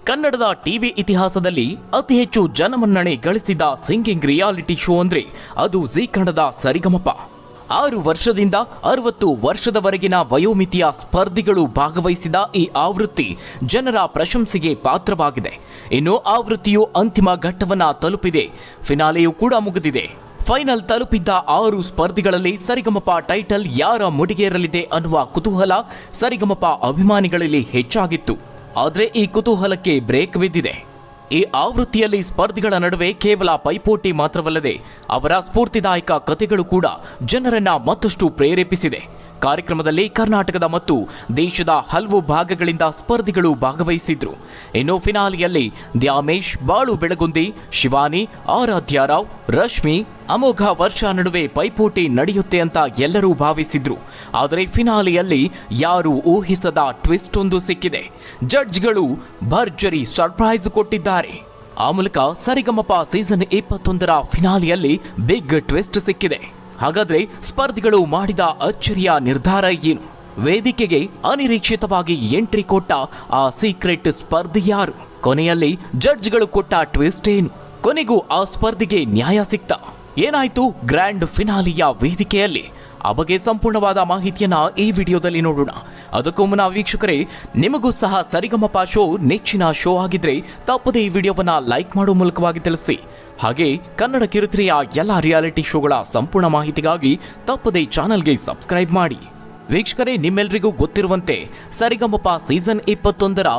ಕನ್ನಡದ ಟಿವಿ ಇತಿಹಾಸದಲ್ಲಿ ಅತಿ ಹೆಚ್ಚು ಜನಮನ್ನಣೆ ಗಳಿಸಿದ ಸಿಂಗಿಂಗ್ ರಿಯಾಲಿಟಿ ಶೋ ಅಂದ್ರೆ ಅದು ಜೀ ಕನ್ನಡದ ಸರಿಗಮಪ. 6 ವರ್ಷದಿಂದ 60 ವರ್ಷದವರೆಗಿನ ವಯೋಮಿತಿಯ ಸ್ಪರ್ಧಿಗಳು ಭಾಗವಹಿಸಿದ ಈ ಆವೃತ್ತಿ ಜನರ ಪ್ರಶಂಸೆಗೆ ಪಾತ್ರವಾಗಿದೆ. ಇನ್ನು ಆವೃತ್ತಿಯು ಅಂತಿಮ ಘಟ್ಟವನ್ನ ತಲುಪಿದೆ. ಫಿನಾಲೆಯೂ ಕೂಡ ಮುಗಿದಿದೆ. ಫೈನಲ್ ತಲುಪಿದ್ದ 6 ಸ್ಪರ್ಧಿಗಳಲ್ಲಿ ಸರಿಗಮಪ ಟೈಟಲ್ ಯಾರ ಮುಡಿಗೇರಲಿದೆ ಅನ್ನುವ ಕುತೂಹಲ ಸರಿಗಮಪ ಅಭಿಮಾನಿಗಳಲ್ಲಿ ಹೆಚ್ಚಾಗಿತ್ತು. ಆದರೆ ಈ ಕುತೂಹಲಕ್ಕೆ ಬ್ರೇಕ್ ಬಿದ್ದಿದೆ. ಈ ಆವೃತ್ತಿಯಲ್ಲಿ ಸ್ಪರ್ಧಿಗಳ ನಡುವೆ ಕೇವಲ ಪೈಪೋಟಿ ಮಾತ್ರವಲ್ಲದೆ ಅವರ ಸ್ಫೂರ್ತಿದಾಯಕ ಕಥೆಗಳು ಕೂಡ ಜನರನ್ನ ಮತ್ತಷ್ಟು ಪ್ರೇರೇಪಿಸಿದೆ. ಕಾರ್ಯಕ್ರಮದಲ್ಲಿ ಕರ್ನಾಟಕದ ಮತ್ತು ದೇಶದ ಹಲವು ಭಾಗಗಳಿಂದ ಸ್ಪರ್ಧಿಗಳು ಭಾಗವಹಿಸಿದ್ರು. ಇನ್ನು ಫಿನಾಲೆಯಲ್ಲಿ ದ್ಯಾಮೇಶ್, ಬಾಳು ಬೆಳಗುಂದಿ, ಶಿವಾನಿ, ಆರಾಧ್ಯ ರಾವ್, ರಶ್ಮಿ, ಅಮೋಘ ವರ್ಷ ನಡುವೆ ಪೈಪೋಟಿ ನಡೆಯುತ್ತೆ ಅಂತ ಎಲ್ಲರೂ ಭಾವಿಸಿದ್ರು. ಆದರೆ ಫಿನಾಲೆಯಲ್ಲಿ ಯಾರು ಊಹಿಸದ ಟ್ವಿಸ್ಟ್ ಒಂದು ಸಿಕ್ಕಿದೆ. ಜಡ್ಜ್ಗಳು ಭರ್ಜರಿ ಸರ್ಪ್ರೈಸ್ ಕೊಟ್ಟಿದ್ದಾರೆ. ಆ ಮೂಲಕ ಸರಿಗಮಪ ಸೀಸನ್ 21ರ ಫಿನಾಲೆಯಲ್ಲಿ ಬಿಗ್ ಟ್ವಿಸ್ಟ್ ಸಿಕ್ಕಿದೆ. ಹಾಗಾದ್ರೆ ಸ್ಪರ್ಧಿಗಳು ಮಾಡಿದ ಅಚ್ಚರಿಯ ನಿರ್ಧಾರ ಏನು? ವೇದಿಕೆಗೆ ಅನಿರೀಕ್ಷಿತವಾಗಿ ಎಂಟ್ರಿ ಕೊಟ್ಟ ಆ ಸೀಕ್ರೆಟ್ ಸ್ಪರ್ಧಿ ಯಾರು? ಕೊನೆಯಲ್ಲಿ ಜಡ್ಜ್ಗಳು ಕೊಟ್ಟ ಟ್ವಿಸ್ಟ್ ಏನು? ಕೊನೆಗೂ ಆ ಸ್ಪರ್ಧಿಗೆ ನ್ಯಾಯ ಸಿಕ್ತಾ? ಏನಾಯ್ತು ಗ್ರ್ಯಾಂಡ್ ಫಿನಾಲೆಯ ವೇದಿಕೆಯಲ್ಲಿ? ಆ ಬಗ್ಗೆ ಸಂಪೂರ್ಣವಾದ ಮಾಹಿತಿಯನ್ನ ಈ ವಿಡಿಯೋದಲ್ಲಿ ನೋಡೋಣ. ಅದಕ್ಕೂ ಮುನ್ನ ವೀಕ್ಷಕರೇ, ನಿಮಗೂ ಸಹ ಸರಿಗಮಪ ಶೋ ನೆಚ್ಚಿನ ಶೋ ಆಗಿದ್ರೆ ತಪ್ಪದೇ ಈ ವಿಡಿಯೋವನ್ನ ಲೈಕ್ ಮಾಡೋ ಮೂಲಕವಾಗಿ ತಿಳಿಸಿ. ಹಾಗೆ ಕನ್ನಡ ಕಿರುತೆರೆಯ ಎಲ್ಲ ರಿಯಾಲಿಟಿ ಶೋಗಳ ಸಂಪೂರ್ಣ ಮಾಹಿತಿಗಾಗಿ ತಪ್ಪದೇ ಚಾನೆಲ್ಗೆ ಸಬ್ಸ್ಕ್ರೈಬ್ ಮಾಡಿ. ವೀಕ್ಷಕರೇ, ನಿಮ್ಮೆಲ್ಲರಿಗೂ ಗೊತ್ತಿರುವಂತೆ ಸರಿಗಮಪ ಸೀಸನ್ 21ರ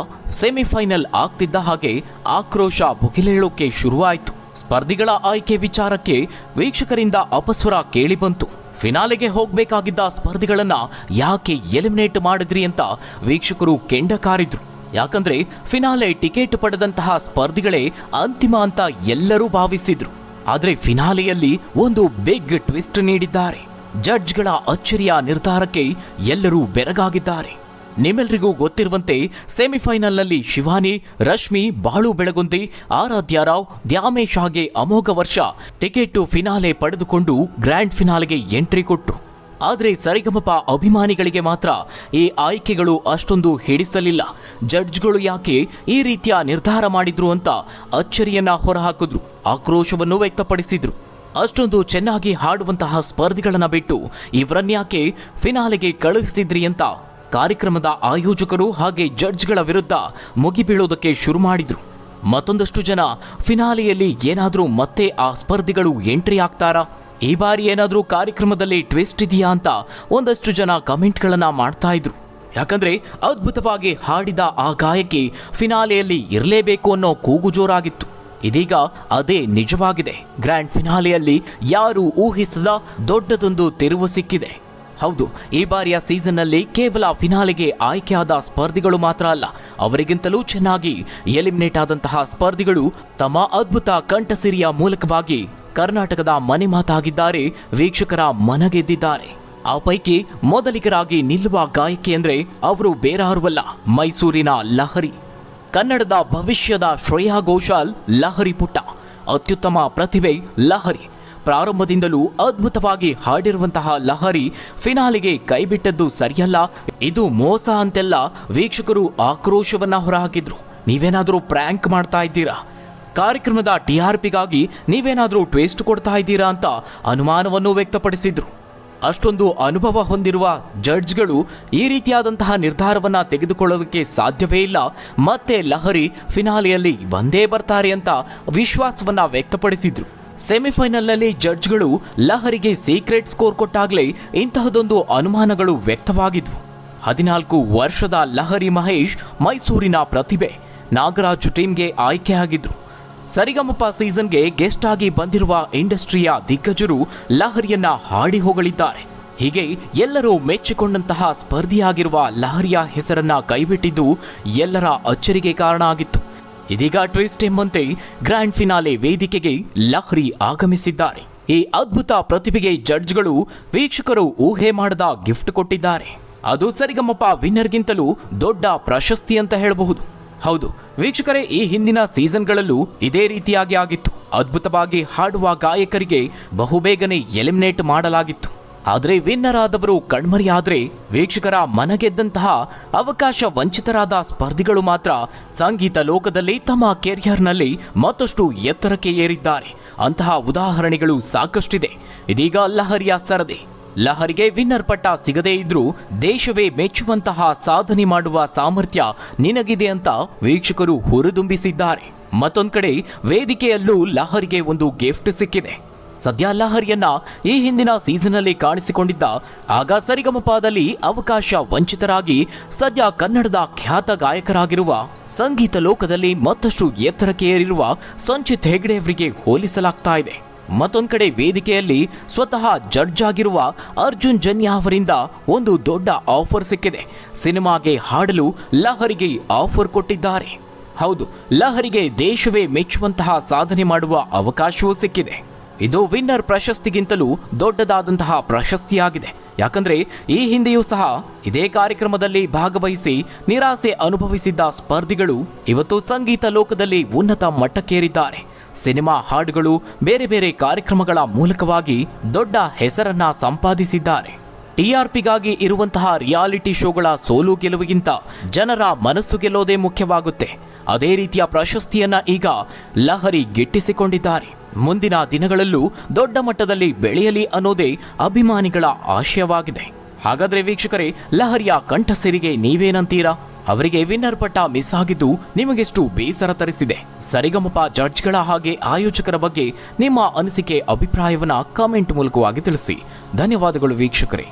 ಸೆಮಿಫೈನಲ್ ಆಗ್ತಿದ್ದ ಹಾಗೆ ಆಕ್ರೋಶ ಭುಗಿಲೇಳೋಕೆ ಶುರುವಾಯಿತು. ಸ್ಪರ್ಧಿಗಳ ಆಯ್ಕೆ ವಿಚಾರಕ್ಕೆ ವೀಕ್ಷಕರಿಂದ ಅಪಸ್ವರ ಕೇಳಿ ಬಂತು. ಫಿನಾಲೆಗೆ ಹೋಗಬೇಕಾಗಿದ್ದ ಸ್ಪರ್ಧಿಗಳನ್ನ ಯಾಕೆ ಎಲಿಮಿನೇಟ್ ಮಾಡಿದ್ರಿ ಅಂತ ವೀಕ್ಷಕರು ಕೆಂಡ ಕಾರಿದ್ರು. ಯಾಕಂದ್ರೆ ಫಿನಾಲೆ ಟಿಕೆಟ್ ಪಡೆದಂತಹ ಸ್ಪರ್ಧಿಗಳೇ ಅಂತಿಮ ಅಂತ ಎಲ್ಲರೂ ಭಾವಿಸಿದ್ರು. ಆದ್ರೆ ಫಿನಾಲೆಯಲ್ಲಿ ಒಂದು ಬಿಗ್ ಟ್ವಿಸ್ಟ್ ನೀಡಿದ್ದಾರೆ. ಜಡ್ಜ್ಗಳ ಅಚ್ಚರಿಯ ನಿರ್ಧಾರಕ್ಕೆ ಎಲ್ಲರೂ ಬೆರಗಾಗಿದ್ದಾರೆ. ನಿಮ್ಮೆಲ್ಲರಿಗೂ ಗೊತ್ತಿರುವಂತೆ ಸೆಮಿಫೈನಲ್ನಲ್ಲಿ ಶಿವಾನಿ, ರಶ್ಮಿ, ಬಾಳು ಬೆಳಗುಂದಿ, ಆರಾಧ್ಯ ರಾವ್, ದ್ಯಾಮೇಶ್ ಹಾಗೆ ಅಮೋಘ ವರ್ಷ ಟಿಕೆಟ್ ಫಿನಾಲೆ ಪಡೆದುಕೊಂಡು ಗ್ರ್ಯಾಂಡ್ ಫಿನಾಲೆಗೆ ಎಂಟ್ರಿ ಕೊಟ್ರು. ಆದರೆ ಸರಿಗಮಪ ಅಭಿಮಾನಿಗಳಿಗೆ ಮಾತ್ರ ಈ ಆಯ್ಕೆಗಳು ಅಷ್ಟೊಂದು ಹಿಡಿಸಲಿಲ್ಲ. ಜಡ್ಜ್ಗಳು ಯಾಕೆ ಈ ರೀತಿಯ ನಿರ್ಧಾರ ಮಾಡಿದ್ರು ಅಂತ ಅಚ್ಚರಿಯನ್ನ ಹೊರಹಾಕಿದ್ರು, ಆಕ್ರೋಶವನ್ನು ವ್ಯಕ್ತಪಡಿಸಿದ್ರು. ಅಷ್ಟೊಂದು ಚೆನ್ನಾಗಿ ಹಾಡುವಂತಹ ಸ್ಪರ್ಧಿಗಳನ್ನ ಬಿಟ್ಟು ಇವರನ್ಯಾಕೆ ಫಿನಾಲೆಗೆ ಕಳುಹಿಸಿದ್ರಿ ಅಂತ ಕಾರ್ಯಕ್ರಮದ ಆಯೋಜಕರು ಹಾಗೆ ಜಡ್ಜ್ಗಳ ವಿರುದ್ಧ ಮುಗಿಬೀಳೋದಕ್ಕೆ ಶುರು ಮಾಡಿದ್ರು. ಮತ್ತೊಂದಷ್ಟು ಜನ ಫಿನಾಲೆಯಲ್ಲಿ ಏನಾದರೂ ಮತ್ತೆ ಆ ಸ್ಪರ್ಧಿಗಳು ಎಂಟ್ರಿ ಆಗ್ತಾರಾ, ಈ ಬಾರಿ ಏನಾದರೂ ಕಾರ್ಯಕ್ರಮದಲ್ಲಿ ಟ್ವಿಸ್ಟ್ ಇದೆಯಾ ಅಂತ ಒಂದಷ್ಟು ಜನ ಕಮೆಂಟ್ಗಳನ್ನ ಮಾಡ್ತಾ ಇದ್ರು. ಯಾಕಂದ್ರೆ ಅದ್ಭುತವಾಗಿ ಹಾಡಿದ ಆ ಗಾಯಕಿ ಫಿನಾಲೆಯಲ್ಲಿ ಇರಲೇಬೇಕು ಅನ್ನೋ ಕೂಗು ಜೋರಾಗಿತ್ತು. ಇದೀಗ ಅದೇ ನಿಜವಾಗಿದೆ. ಗ್ರ್ಯಾಂಡ್ ಫಿನಾಲೆಯಲ್ಲಿ ಯಾರು ಊಹಿಸದ ದೊಡ್ಡದೊಂದು ತಿರುವು ಸಿಕ್ಕಿದೆ. ಹೌದು, ಈ ಬಾರಿಯ ಸೀಸನ್ನಲ್ಲಿ ಕೇವಲ ಫಿನಾಲೆಗೆ ಆಯ್ಕೆಯಾದ ಸ್ಪರ್ಧಿಗಳು ಮಾತ್ರ ಅಲ್ಲ, ಅವರಿಗಿಂತಲೂ ಚೆನ್ನಾಗಿ ಎಲಿಮಿನೇಟ್ ಆದಂತಹ ಸ್ಪರ್ಧಿಗಳು ತಮ್ಮ ಅದ್ಭುತ ಕಂಠಸಿರಿಯ ಮೂಲಕವಾಗಿ ಕರ್ನಾಟಕದ ಮನೆ ಮಾತಾಗಿದ್ದಾರೆ, ವೀಕ್ಷಕರ ಮನಗೆದ್ದಿದ್ದಾರೆ. ಆ ಪೈಕಿ ಮೊದಲಿಗರಾಗಿ ನಿಲ್ಲುವ ಗಾಯಕಿ ಅಂದ್ರೆ ಅವರು ಬೇರಾರುವಲ್ಲ, ಮೈಸೂರಿನ ಲಹರಿ. ಕನ್ನಡದ ಭವಿಷ್ಯದ ಶ್ರೇಯಾ ಘೋಷಾಲ್ ಲಹರಿ ಪುಟ್ಟ. ಅತ್ಯುತ್ತಮ ಪ್ರತಿಭೆ ಲಹರಿ. ಪ್ರಾರಂಭದಿಂದಲೂ ಅದ್ಭುತವಾಗಿ ಹಾಡಿರುವಂತಹ ಲಹರಿ ಫಿನಾಲೆಗೆ ಕೈಬಿಟ್ಟದ್ದು ಸರಿಯಲ್ಲ, ಇದು ಮೋಸ ಅಂತೆಲ್ಲ ವೀಕ್ಷಕರು ಆಕ್ರೋಶವನ್ನ ಹೊರಹಾಕಿದ್ರು. ನೀವೇನಾದರೂ ಪ್ರ್ಯಾಂಕ್ ಮಾಡ್ತಾ ಇದ್ದೀರಾ? ಕಾರ್ಯಕ್ರಮದ TRPಗಾಗಿ ನೀವೇನಾದರೂ ಟ್ವಿಸ್ಟ್ ಕೊಡ್ತಾ ಇದ್ದೀರಾ ಅಂತ ಅನುಮಾನವನ್ನು ವ್ಯಕ್ತಪಡಿಸಿದ್ರು. ಅಷ್ಟೊಂದು ಅನುಭವ ಹೊಂದಿರುವ ಜಡ್ಜ್ಗಳು ಈ ರೀತಿಯಾದಂತಹ ನಿರ್ಧಾರವನ್ನ ತೆಗೆದುಕೊಳ್ಳೋದಕ್ಕೆ ಸಾಧ್ಯವೇ ಇಲ್ಲ. ಮತ್ತೆ ಲಹರಿ ಫಿನಾಲೆಯಲ್ಲಿ ಬಂದೇ ಬರ್ತಾರೆ ಅಂತ ವಿಶ್ವಾಸವನ್ನ ವ್ಯಕ್ತಪಡಿಸಿದ್ರು. ಸೆಮಿಫೈನಲ್ನಲ್ಲಿ ಜಡ್ಜ್ಗಳು ಲಹರಿಗೆ ಸೀಕ್ರೆಟ್ ಸ್ಕೋರ್ ಕೊಟ್ಟಾಗಲೇ ಇಂತಹದೊಂದು ಅನುಮಾನಗಳು ವ್ಯಕ್ತವಾಗಿದ್ವು. 14 ವರ್ಷದ ಲಹರಿ ಮಹೇಶ್ ಮೈಸೂರಿನ ಪ್ರತಿಭೆ. ನಾಗರಾಜ್ ಟೀಮ್ಗೆ ಆಯ್ಕೆಯಾಗಿದ್ರು. ಸರಿಗಮಪ ಸೀಸನ್ಗೆ ಗೆಸ್ಟ್ ಆಗಿ ಬಂದಿರುವ ಇಂಡಸ್ಟ್ರಿಯ ದಿಗ್ಗಜರು ಲಹರಿಯನ್ನ ಹಾಡಿ ಹೊಗಳಿದ್ದಾರೆ. ಹೀಗೆ ಎಲ್ಲರೂ ಮೆಚ್ಚಿಕೊಂಡಂತಹ ಸ್ಪರ್ಧಿಯಾಗಿರುವ ಲಹರಿಯ ಹೆಸರನ್ನ ಕೈಬಿಟ್ಟಿದ್ದು ಎಲ್ಲರ ಅಚ್ಚರಿಗೆ ಕಾರಣ ಆಗಿತ್ತು. ಇದೀಗ ಟ್ವಿಸ್ಟ್ ಎಂಬಂತೆ ಗ್ರ್ಯಾಂಡ್ ಫಿನಾಲೆ ವೇದಿಕೆಗೆ ಲಹರಿ ಆಗಮಿಸಿದ್ದಾರೆ. ಈ ಅದ್ಭುತ ಪ್ರತಿಭೆಗೆ ಜಡ್ಜ್ಗಳು ವೀಕ್ಷಕರು ಊಹೆ ಮಾಡದ ಗಿಫ್ಟ್ ಕೊಟ್ಟಿದ್ದಾರೆ. ಅದು ಸರಿಗಮಪ ವಿನ್ನರ್ಗಿಂತಲೂ ದೊಡ್ಡ ಪ್ರಶಸ್ತಿ ಅಂತ ಹೇಳಬಹುದು. ಹೌದು ವೀಕ್ಷಕರೇ, ಈ ಹಿಂದಿನ ಸೀಸನ್ಗಳಲ್ಲೂ ಇದೇ ರೀತಿಯಾಗಿ ಆಗಿತ್ತು. ಅದ್ಭುತವಾಗಿ ಹಾಡುವ ಗಾಯಕರಿಗೆ ಬಹುಬೇಗನೆ ಎಲಿಮಿನೇಟ್ ಮಾಡಲಾಗಿತ್ತು. ಆದರೆ ವಿನ್ನರ್ ಆದವರು ಕಣ್ಮರೆಯಾದ್ರೆ ವೀಕ್ಷಕರ ಮನಗೆದ್ದಂತಹ ಅವಕಾಶ ವಂಚಿತರಾದ ಸ್ಪರ್ಧಿಗಳು ಮಾತ್ರ ಸಂಗೀತ ಲೋಕದಲ್ಲಿ ತಮ್ಮ ಕೆರಿಯರ್ನಲ್ಲಿ ಮತ್ತಷ್ಟು ಎತ್ತರಕ್ಕೆ ಏರಿದ್ದಾರೆ. ಅಂತಹ ಉದಾಹರಣೆಗಳು ಸಾಕಷ್ಟಿದೆ. ಇದೀಗ ಲಹರಿಯ ಸರದಿ. ಲಹರಿಗೆ ವಿನ್ನರ್ ಪಟ್ಟ ಸಿಗದೇ ಇದ್ರೂ ದೇಶವೇ ಮೆಚ್ಚುವಂತಹ ಸಾಧನೆ ಮಾಡುವ ಸಾಮರ್ಥ್ಯ ನಿನಗಿದೆ ಅಂತ ವೀಕ್ಷಕರು ಹುರಿದುಂಬಿಸಿದ್ದಾರೆ. ಮತ್ತೊಂದು ಕಡೆ ವೇದಿಕೆಯಲ್ಲೂ ಲಹರಿಗೆ ಒಂದು ಗಿಫ್ಟ್ ಸಿಕ್ಕಿದೆ. ಸದ್ಯ ಲಹರಿಯನ್ನ ಈ ಹಿಂದಿನ ಸೀಸನ್ನಲ್ಲಿ ಕಾಣಿಸಿಕೊಂಡಿದ್ದ ಆಗ ಸರಿಗಮಪದಲ್ಲಿ ಅವಕಾಶ ವಂಚಿತರಾಗಿ ಸದ್ಯ ಕನ್ನಡದ ಖ್ಯಾತ ಗಾಯಕರಾಗಿರುವ ಸಂಗೀತ ಲೋಕದಲ್ಲಿ ಮತ್ತಷ್ಟು ಎತ್ತರಕ್ಕೆ ಏರಿರುವ ಸಂಚಿತ್ ಹೆಗ್ಡೆ ಅವರಿಗೆ ಹೋಲಿಸಲಾಗ್ತಾ ಇದೆ. ಮತ್ತೊಂದು ಕಡೆ ವೇದಿಕೆಯಲ್ಲಿ ಸ್ವತಃ ಜಡ್ಜ್ ಆಗಿರುವ ಅರ್ಜುನ್ ಜನ್ಯಾ ಅವರಿಂದ ಒಂದು ದೊಡ್ಡ ಆಫರ್ ಸಿಕ್ಕಿದೆ. ಸಿನಿಮಾಗೆ ಹಾಡಲು ಲಹರಿಗೆ ಆಫರ್ ಕೊಟ್ಟಿದ್ದಾರೆ. ಹೌದು, ಲಹರಿಗೆ ದೇಶವೇ ಮೆಚ್ಚುವಂತಹ ಸಾಧನೆ ಮಾಡುವ ಅವಕಾಶವೂ ಸಿಕ್ಕಿದೆ. ಇದು ವಿನ್ನರ್ ಪ್ರಶಸ್ತಿಗಿಂತಲೂ ದೊಡ್ಡದಾದಂತಹ ಪ್ರಶಸ್ತಿಯಾಗಿದೆ. ಯಾಕಂದ್ರೆ ಈ ಹಿಂದೆಯೂ ಸಹ ಇದೇ ಕಾರ್ಯಕ್ರಮದಲ್ಲಿ ಭಾಗವಹಿಸಿ ನಿರಾಸೆ ಅನುಭವಿಸಿದ್ದ ಸ್ಪರ್ಧಿಗಳು ಇವತ್ತು ಸಂಗೀತ ಲೋಕದಲ್ಲಿ ಉನ್ನತ ಮಟ್ಟಕ್ಕೇರಿದ್ದಾರೆ. ಸಿನಿಮಾ ಹಾಡುಗಳು, ಬೇರೆ ಬೇರೆ ಕಾರ್ಯಕ್ರಮಗಳ ಮೂಲಕವಾಗಿ ದೊಡ್ಡ ಹೆಸರನ್ನ ಸಂಪಾದಿಸಿದ್ದಾರೆ. ಟಿಆರ್ಪಿಗಾಗಿ ಇರುವಂತಹ ರಿಯಾಲಿಟಿ ಶೋಗಳ ಸೋಲು ಗೆಲುವಿಗಿಂತ ಜನರ ಮನಸ್ಸು ಗೆಲ್ಲೋದೇ ಮುಖ್ಯವಾಗುತ್ತೆ. ಅದೇ ರೀತಿಯ ಪ್ರಶಸ್ತಿಯನ್ನ ಈಗ ಲಹರಿ ಗಿಟ್ಟಿಸಿಕೊಂಡಿದ್ದಾರೆ. ಮುಂದಿನ ದಿನಗಳಲ್ಲೂ ದೊಡ್ಡ ಮಟ್ಟದಲ್ಲಿ ಬೆಳೆಯಲಿ ಅನ್ನೋದೇ ಅಭಿಮಾನಿಗಳ ಆಶಯವಾಗಿದೆ. ಹಾಗಾದ್ರೆ ವೀಕ್ಷಕರೇ, ಲಹರಿಯ ಕಂಠಸಿರಿಗೆ ನೀವೇನಂತೀರಾ? ಅವರಿಗೆ ವಿನ್ನರ್ ಪಟ್ಟ ಮಿಸ್ ಆಗಿದ್ದು ನಿಮಗೆಷ್ಟು ಬೇಸರ ತರಿಸಿದೆ? ಸರಿಗಮಪ ಜಡ್ಜ್ಗಳ ಹಾಗೆ ಆಯೋಜಕರ ಬಗ್ಗೆ ನಿಮ್ಮ ಅನಿಸಿಕೆ, ಅಭಿಪ್ರಾಯವನ್ನ ಕಾಮೆಂಟ್ ಮೂಲಕವಾಗಿ ತಿಳಿಸಿ. ಧನ್ಯವಾದಗಳು ವೀಕ್ಷಕರೇ.